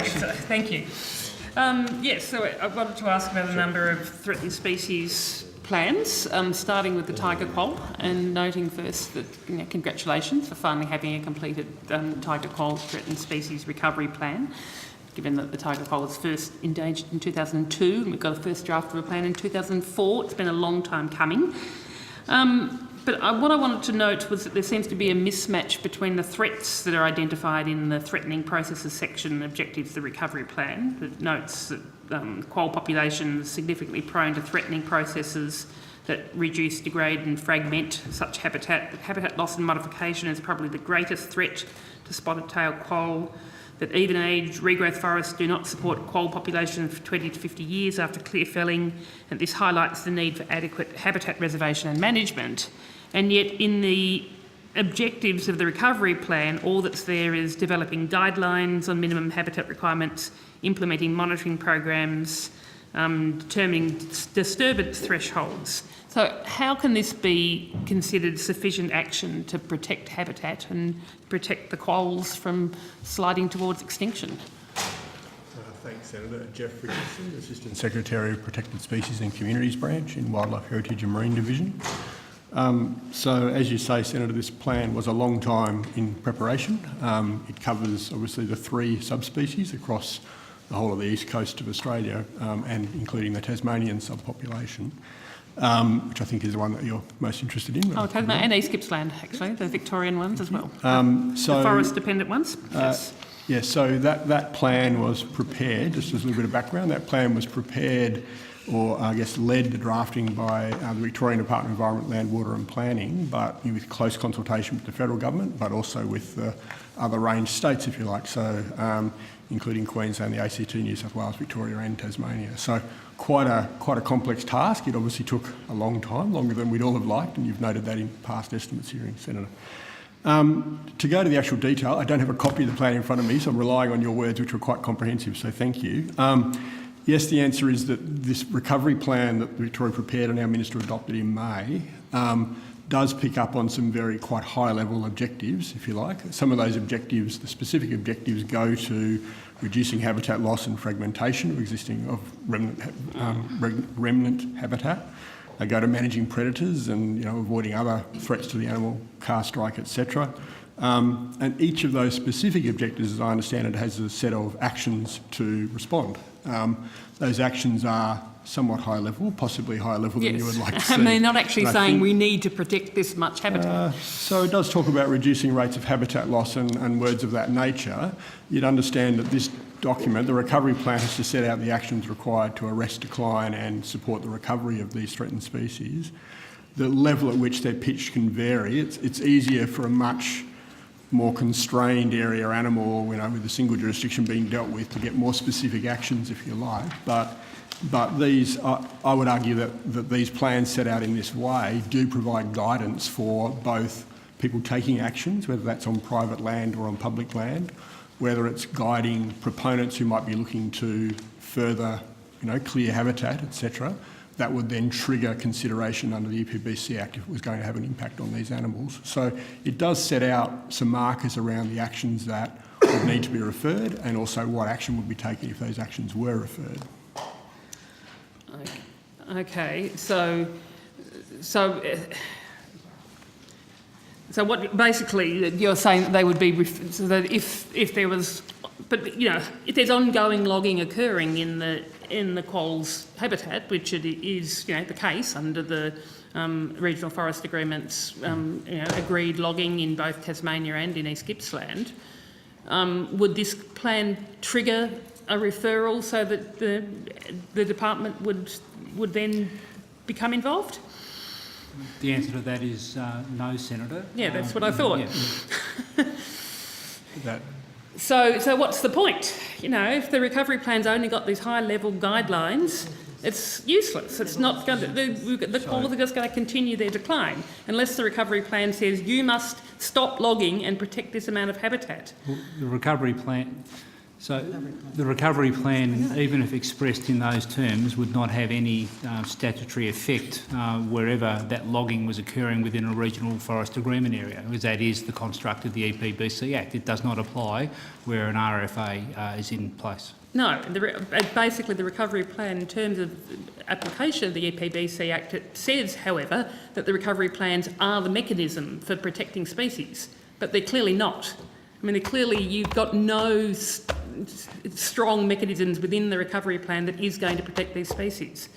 So, thank you. Yes, so I wanted to ask about a number of threatened species plans, starting with the tiger quoll, and noting first that congratulations for finally having a completed tiger quoll threatened species recovery plan, given that the tiger quoll was first endangered in 2002 and we've got a first draft of a plan in 2004. It's been a long time coming. But what I wanted to note was that there seems to be a mismatch between the threats that are identified in the threatening processes section objectives of the recovery plan that notes that quoll populations significantly prone to threatening processes that reduce, degrade and fragment such habitat. That habitat loss and modification is probably the greatest threat to spotted-tailed quoll, that even-age regrowth forests do not support quoll population for 20 to 50 years after clear felling, and this highlights the need for adequate habitat reservation and management. And yet in the objectives of the recovery plan, all that's there is developing guidelines on minimum habitat requirements, implementing monitoring programs, determining disturbance thresholds. So how can this be considered sufficient action to protect habitat and protect the quolls from sliding towards extinction? Thanks, Senator. Jeff Richardson, Assistant Secretary of Protected Species and Communities Branch in Wildlife Heritage and Marine Division. So, as you say, Senator, this plan was a long time in preparation. It covers, obviously, the 3 subspecies across the whole of the east coast of Australia, and including the Tasmanian subpopulation, which I think is the one that you're most interested in. Oh, Tasmania and East Gippsland, actually, the Victorian ones as well. The forest-dependent ones. Yes. Yeah, so that plan was prepared, just as a little bit of background, that plan was prepared, or I guess led the drafting by the Victorian Department of Environment, Land, Water and Planning, but with close consultation with the federal government, but also with the other range states, if you like, so including Queensland, the ACT, New South Wales, Victoria and Tasmania. So quite a complex task. It obviously took a long time, longer than we'd all have liked, and you've noted that in past estimates here, Senator. To go to the actual detail, I don't have a copy of the plan in front of me, so I'm relying on your words, which were quite comprehensive, so thank you. Yes, the answer is that this recovery plan that Victoria prepared and our Minister adopted in May does pick up on some very quite high-level objectives, if you like. Some of those objectives, the specific objectives, go to reducing habitat loss and fragmentation of remnant habitat. They go to managing predators and avoiding other threats to the animal, car strike, etc. And each of those specific objectives, as I understand it, has a set of actions to respond. Those actions are somewhat high level, possibly higher level than you would like to see. And they're not actually saying we need to protect this much habitat. So it does talk about reducing rates of habitat loss and words of that nature. You'd understand that this document, the recovery plan, has to set out the actions required to arrest decline and support the recovery of these threatened species. The level at which they're pitched can vary. It's easier for a much more constrained area animal, with a single jurisdiction being dealt with, to get more specific actions, if you like. But these, I would argue that these plans set out in this way do provide guidance for both people taking actions, whether that's on private land or on public land, whether it's guiding proponents who might be looking to further, clear habitat, etc. That would then trigger consideration under the EPBC Act if it was going to have an impact on these animals. So it does set out some markers around the actions that would need to be referred, and also what action would be taken if those actions were referred. Okay, so what basically you're saying that they would be so that if there was, but if there's ongoing logging occurring in the quoll's habitat, which it is the case under the regional forest agreements, agreed logging in both Tasmania and in East Gippsland, would this plan trigger a referral so that the department would then become involved? The answer to that is no, Senator. Yeah, that's what I thought. Yeah. So what's the point? If the recovery plan's only got these high-level guidelines, it's useless. It's not going to, the quality is just going to continue their decline unless the recovery plan says you must stop logging and protect this amount of habitat. Well, the recovery plan, So the recovery plan, even if expressed in those terms, would not have any statutory effect wherever that logging was occurring within a regional forest agreement area, because that is the construct of the EPBC Act. It does not apply where an RFA is in place. No, basically the recovery plan in terms of application of the EPBC Act, it says, however, that the recovery plans are the mechanism for protecting species, but they're clearly not. I mean, you've got no strong mechanisms within the recovery plan that is going to protect these species.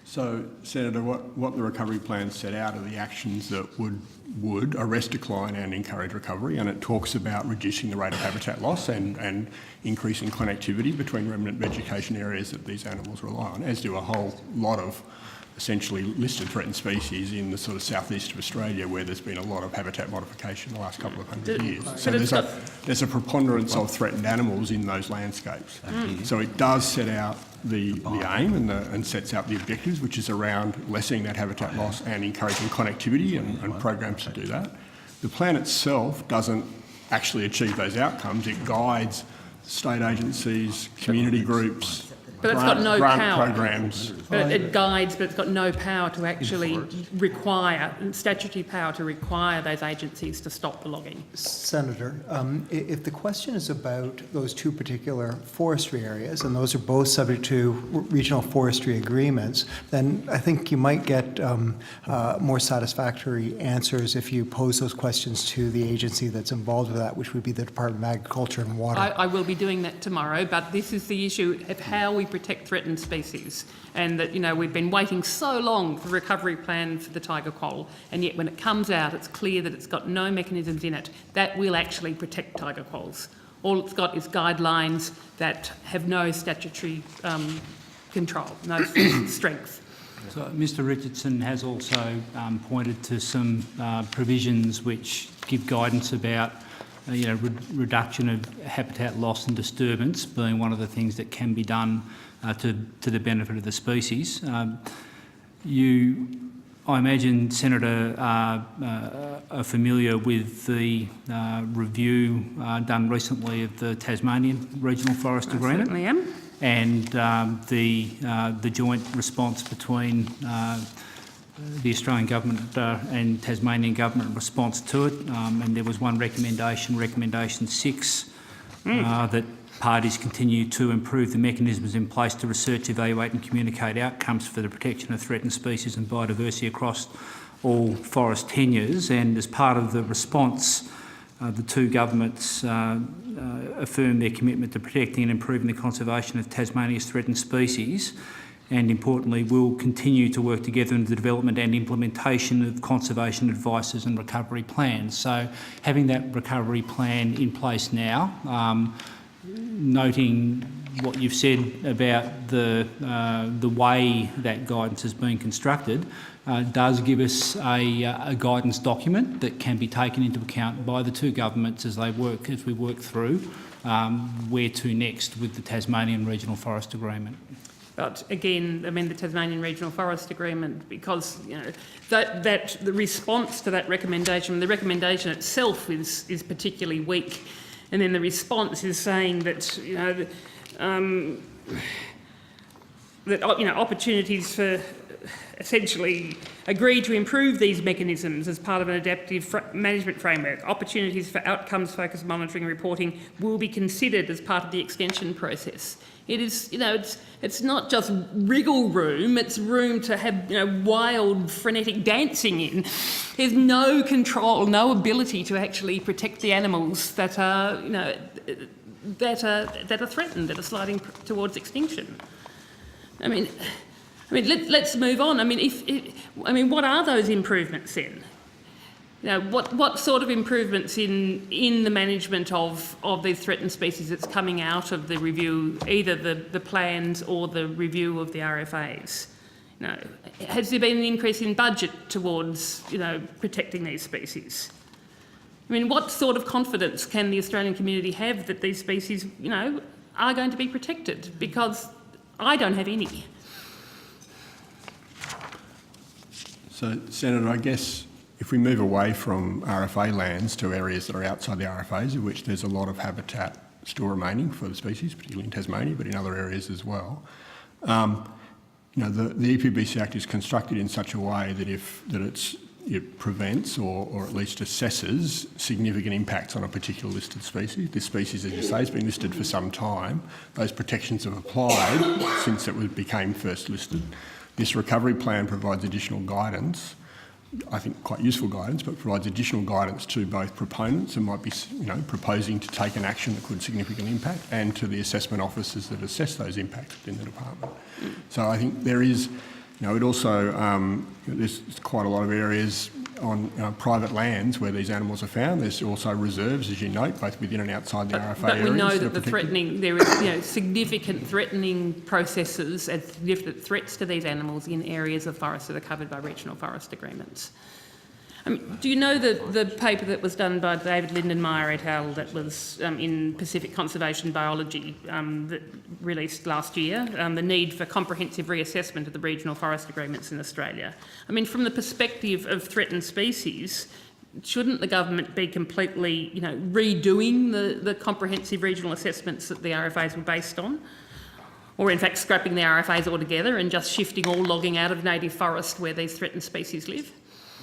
So, Senator, what the recovery plan set out are the actions that would arrest decline and encourage recovery, and it talks about reducing the rate of habitat loss and increasing connectivity between remnant vegetation areas that these animals rely on, as do a whole lot of essentially listed threatened species in the sort of southeast of Australia, where there's been a lot of habitat modification in the last couple of hundred years. So there's a preponderance of threatened animals in those landscapes. So it does set out the aim and sets out the objectives, which is around lessening that habitat loss and encouraging connectivity and programs to do that. The plan itself doesn't actually achieve those outcomes. It guides state agencies, community groups, But it's got no grant power. programs. But it guides, but it's got no power to actually require, statutory power to require those agencies to stop the logging. Senator, if the question is about those two particular forestry areas, and those are both subject to regional forestry agreements, then I think you might get more satisfactory answers if you pose those questions to the agency that's involved with that, which would be the Department of Agriculture and Water. I will be doing that tomorrow, but this is the issue of how we protect threatened species, and that, you know, we've been waiting so long for a recovery plan for the tiger quoll, and yet when it comes out, it's clear that it's got no mechanisms in it that will actually protect tiger quolls. All it's got is guidelines that have no statutory control, no strength. So Mr Richardson has also pointed to some provisions which give guidance about reduction of habitat loss and disturbance being one of the things that can be done to the benefit of the species. I imagine, Senator, are familiar with the review done recently of the Tasmanian Regional Forest Agreement. Certainly am. And the joint response between the Australian Government and Tasmanian Government response to it, and there was one recommendation 6, that parties continue to improve the mechanisms in place to research, evaluate and communicate outcomes for the protection of threatened species and biodiversity across all forest tenures. And as part of the response, the two governments affirmed their commitment to protecting and improving the conservation of Tasmania's threatened species, and importantly will continue to work together in the development and implementation of conservation advices and recovery plans. So having that recovery plan in place now, noting what you've said about the way that guidance has been constructed, does give us a guidance document that can be taken into account by the two governments as we work through where to next with the Tasmanian Regional Forest Agreement. But again, I mean, the Tasmanian Regional Forest Agreement, because that the response to that recommendation, the recommendation itself is particularly weak, and then the response is saying that opportunities for essentially agree to improve these mechanisms as part of an adaptive management framework. Opportunities for outcomes-focused monitoring and reporting will be considered as part of the extension process. It is, it's not just wriggle room, it's room to have, wild, frenetic dancing in. There's no control, no ability to actually protect the animals that are, that are threatened, that are sliding towards extinction. I mean, let's move on. What are those improvements then? What sort of improvements in the management of these threatened species that's coming out of the review, either the plans or the review of the RFAs? Has there been an increase in budget towards, protecting these species? What sort of confidence can the Australian community have that these species, are going to be protected? Because I don't have any. So, Senator, I guess if we move away from RFA lands to areas that are outside the RFAs, of which there's a lot of habitat still remaining for the species, particularly in Tasmania, but in other areas as well. The EPBC Act is constructed in such a way that it prevents or at least assesses significant impacts on a particular listed species. This species, as you say, has been listed for some time. Those protections have applied since it became first listed. This recovery plan provides additional guidance, I think quite useful guidance, but provides additional guidance to both proponents who might be proposing to take an action that could significantly impact, and to the assessment officers that assess those impacts within the department. So I think there is, it also, there's quite a lot of areas on private lands where these animals are found. There's also reserves, as you note, both within and outside the RFA But we areas know that that are protected. there is significant threatening processes and significant threats to these animals in areas of forest that are covered by regional forest agreements. Do you know the paper that was done by David Lindenmayer et al. That was in Pacific Conservation Biology that released last year, the need for comprehensive reassessment of the regional forest agreements in Australia? From the perspective of threatened species, shouldn't the government be completely, redoing the comprehensive regional assessments that the RFAs were based on? Or in fact scrapping the RFAs altogether and just shifting all logging out of native forest where these threatened species live?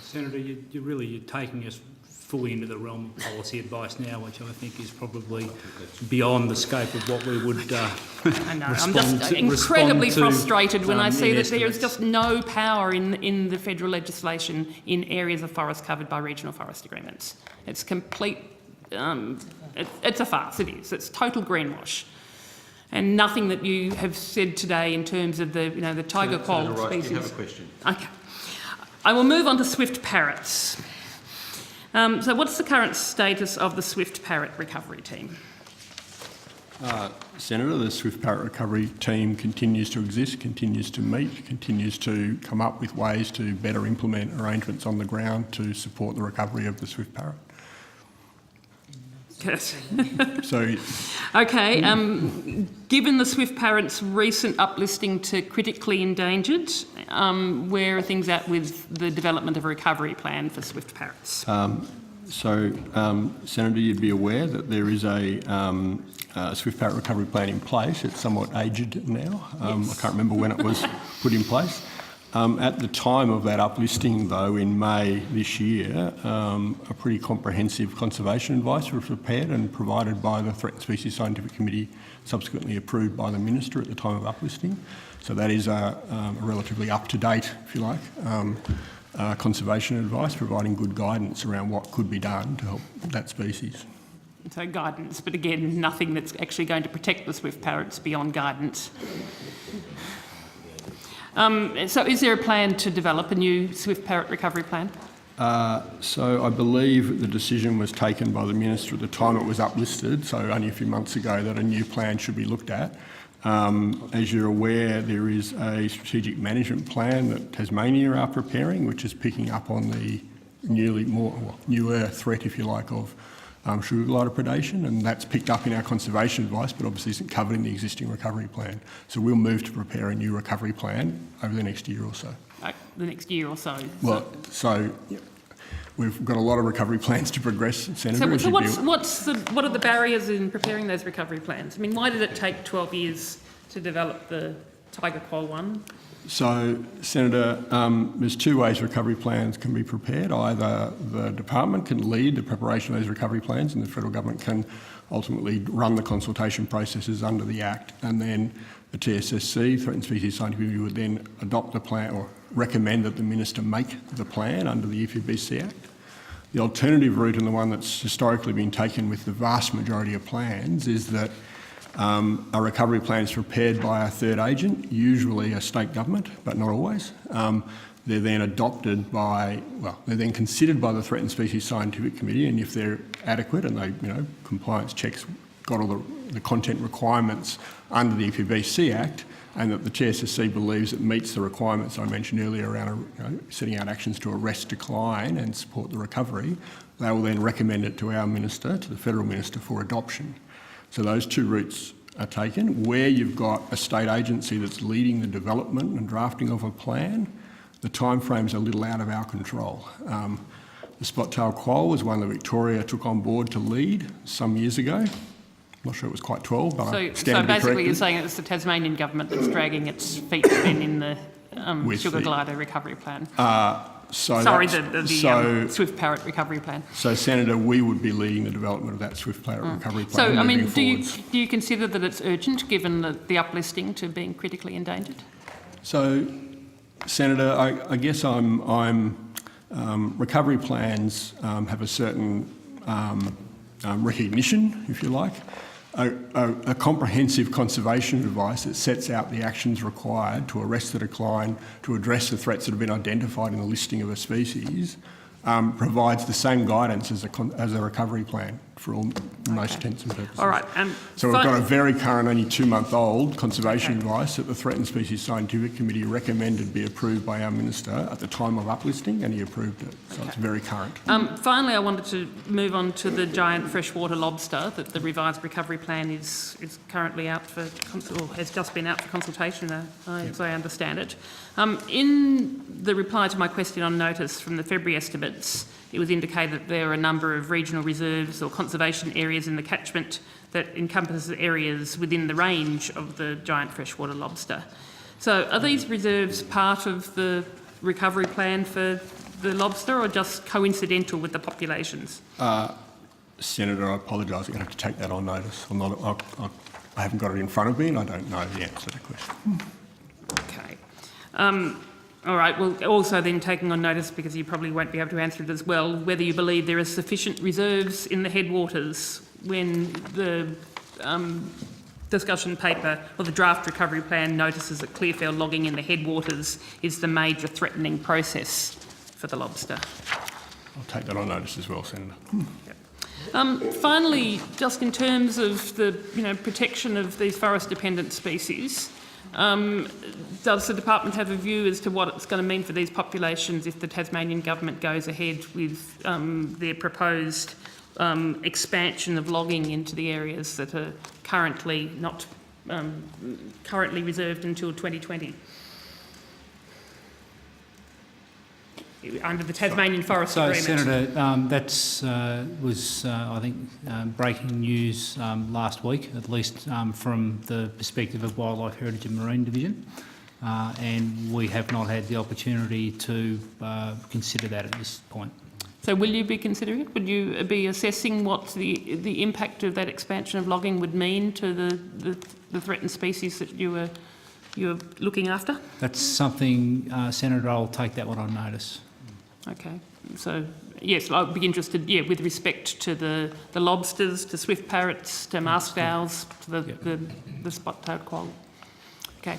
Senator, you're taking us fully into the realm of policy advice now, which I think is probably beyond the scope of what we would I know, I'm just incredibly frustrated when I see that there is just no power in the federal legislation in areas of forest covered by regional forest agreements. It's complete, it's a farce, it is. It's total greenwash. And nothing that you have said today in terms of the tiger quoll species. Do you have a question? Okay. I will move on to swift parrots. So what's the current status of the swift parrot recovery team? Senator, the swift parrot recovery team continues to exist, continues to meet, continues to come up with ways to better implement arrangements on the ground to support the recovery of the swift parrot. Yes. So, Okay, given the swift parrot's recent uplisting to critically endangered, where are things at with the development of a recovery plan for swift parrots? Senator, you'd be aware that there is a swift parrot recovery plan in place. It's somewhat aged now. Yes. I can't remember when it was put in place. At the time of that uplisting, though, in May this year, a pretty comprehensive conservation advice was prepared and provided by the Threatened Species Scientific Committee, subsequently approved by the Minister at the time of uplisting. So that is a relatively up-to-date, if you like, conservation advice, providing good guidance around what could be done to help that species. So guidance, but again, nothing that's actually going to protect the swift parrots beyond guidance. So is there a plan to develop a new swift parrot recovery plan? So I believe the decision was taken by the Minister at the time it was uplisted, so only a few months ago, that a new plan should be looked at. As you're aware, there is a strategic management plan that Tasmania are preparing, which is picking up on the newer threat, if you like, of sugar glider predation, and that's picked up in our conservation advice, but obviously isn't covered in the existing recovery plan. So we'll move to prepare a new recovery plan over the next year or so. The next year or so? We've got a lot of recovery plans to progress, Senator. So what are the barriers in preparing those recovery plans? Why did it take 12 years to develop the tiger quoll one? So, Senator, there's two ways recovery plans can be prepared. Either the department can lead the preparation of those recovery plans and the federal government can ultimately run the consultation processes under the Act, and then the TSSC, Threatened Species Scientific Committee, would then adopt the plan or recommend that the Minister make the plan under the EPBC Act. The alternative route, and the one that's historically been taken with the vast majority of plans, is that a recovery plan is prepared by a third agent, usually a state government, but not always. They're then they're then considered by the Threatened Species Scientific Committee, and if they're adequate and they, compliance checks got all the content requirements under the EPBC Act, and that the TSSC believes it meets the requirements I mentioned earlier around setting out actions to arrest decline and support the recovery, they will then recommend it to our Minister, to the Federal Minister, for adoption. So those two routes are taken. Where you've got a state agency that's leading the development and drafting of a plan, the timeframe's a little out of our control. The spot-tailed quoll was one that Victoria took on board to lead some years ago. not sure it was quite 12, but I So stand to be basically you're corrected. saying it's the Tasmanian government that's dragging its feet then in the With Sugar the- Glider recovery plan. So Sorry, that's- the Swift Parrot recovery plan. So, Senator, we would be leading the development of that Swift Parrot recovery So, plan I mean, moving do forwards. you consider that it's urgent given the uplisting to being critically endangered? So, Senator, I guess recovery plans have a certain recognition, if you like. A comprehensive conservation advice that sets out the actions required to arrest the decline, to address the threats that have been identified in the listing of a species, provides the same guidance as a recovery plan for all most intents and purposes. All right. So we've got a very current, only 2-month-old conservation advice that the Threatened Species Scientific Committee recommended be approved by our Minister at the time of uplisting, and he approved it. So it's very current. Finally, I wanted to move on to the giant freshwater lobster that the revised recovery plan is currently out for, or has just been out for consultation, as I understand it. In the reply to my question on notice from the February estimates, it was indicated that there are a number of regional reserves or conservation areas in the catchment that encompasses areas within the range of the giant freshwater lobster. So are these reserves part of the recovery plan for the lobster or just coincidental with the populations? Senator, I apologise, I'm going to have to take that on notice. I haven't got it in front of me and I don't know the answer to the question. Okay. All right, well, also then taking on notice, because you probably won't be able to answer it as well, whether you believe there are sufficient reserves in the headwaters when the discussion paper or the draft recovery plan notices that Clearfield logging in the headwaters is the major threatening process for the lobster. I'll take that on notice as well, Senator. Finally, just in terms of the protection of these forest-dependent species, does the department have a view as to what it's going to mean for these populations if the Tasmanian government goes ahead with their proposed expansion of logging into the areas that are currently not currently reserved until 2020? Under the Tasmanian Forest So, Agreement. Senator, was, I think, breaking news last week, at least from the perspective of Wildlife Heritage and Marine Division, and we have not had the opportunity to consider that at this point. So will you be considering it? Would you be assessing what the impact of that expansion of logging would mean to the threatened species that you're looking after? That's something, Senator, I'll take that one on notice. Okay, so yes, I'd be interested, with respect to the lobsters, to swift parrots, to masked owls, to the spot-tailed quoll. Okay.